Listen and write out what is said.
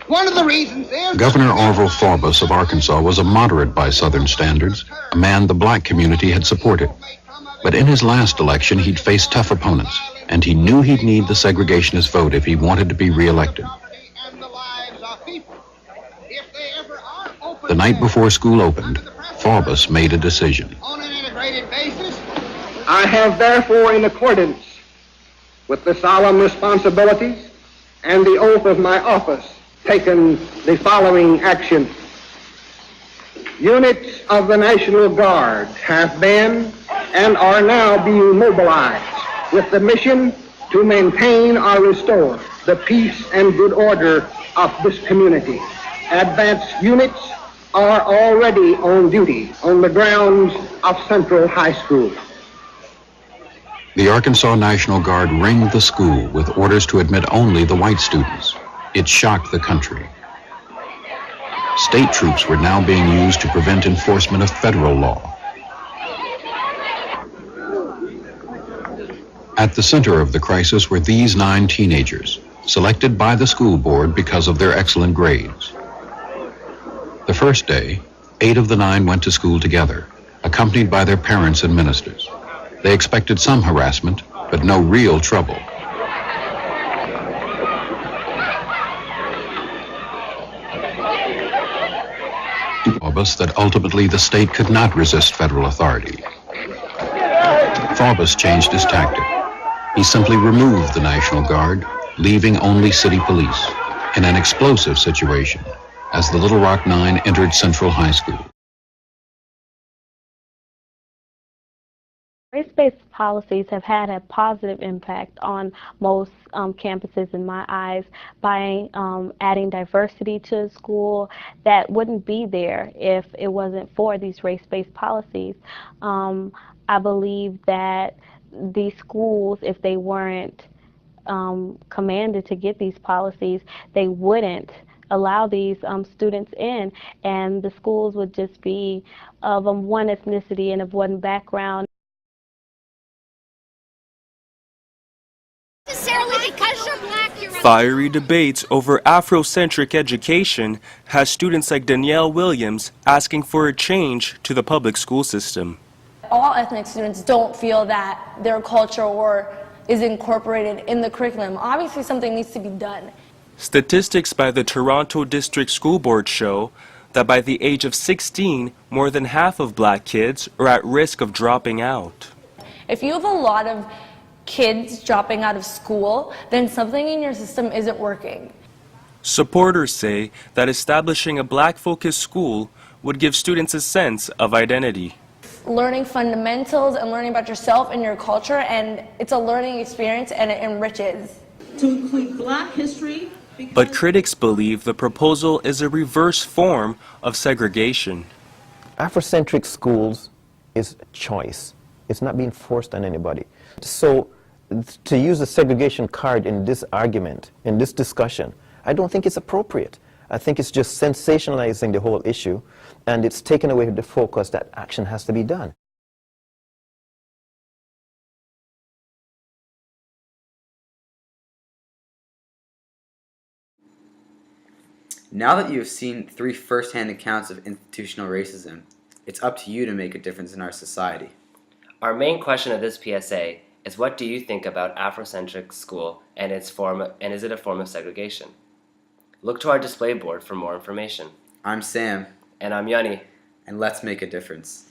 One of the reasons is... Governor Orville Forbes of Arkansas was a moderate by Southern standards, a man the black community had supported. But in his last election, he'd faced tough opponents, and he knew he'd need the segregationist vote if he wanted to be reelected. The night before school opened, Forbes made a decision. On an integrated basis, I have therefore, in accordance with the solemn responsibilities and the oath of my office, taken the following action. Units of the National Guard have been and are now being mobilized with the mission to maintain or restore the peace and good order of this community. Advanced units are already on duty on the grounds of Central High School. The Arkansas National Guard ringed the school with orders to admit only the white students. It shocked the country. State troops were now being used to prevent enforcement of federal law. At the center of the crisis were these 9 teenagers, selected by the school board because of their excellent grades. The first day, 8 of the 9 went to school together, accompanied by their parents and ministers. They expected some harassment, but no real trouble. Forbes that ultimately the state could not resist federal authority. Forbes changed his tactic. He simply removed the National Guard, leaving only city police, in an explosive situation, as the Little Rock Nine entered Central High School. Race-based policies have had a positive impact on most campuses in my eyes by adding diversity to the school that wouldn't be there if it wasn't for these race-based policies. I believe that these schools, if they weren't commanded to get these policies, they wouldn't allow these students in, and the schools would just be of one ethnicity and of one background. Fiery debates over Afrocentric education has students like Danielle Williams asking for a change to the public school system. All ethnic students don't feel that their culture is incorporated in the curriculum. Obviously, something needs to be done. Statistics by the Toronto District School Board show that by the age of 16, more than half of black kids are at risk of dropping out. If you have a lot of kids dropping out of school, then something in your system isn't working. Supporters say that establishing a black-focused school would give students a sense of identity. Learning fundamentals and learning about yourself and your culture, and it's a learning experience and it enriches. To include black history. But critics believe the proposal is a reverse form of segregation. Afrocentric schools is choice. It's not being forced on anybody. So to use the segregation card in this argument, in this discussion, I don't think it's appropriate. I think it's just sensationalizing the whole issue, and it's taken away the focus that action has to be done. Now that you have seen 3 first-hand accounts of institutional racism, it's up to you to make a difference in our society. Our main question of this PSA is, what do you think about Afrocentric school and is it a form of segregation? Look to our display board for more information. I'm Sam. And I'm Yoni. And let's make a difference.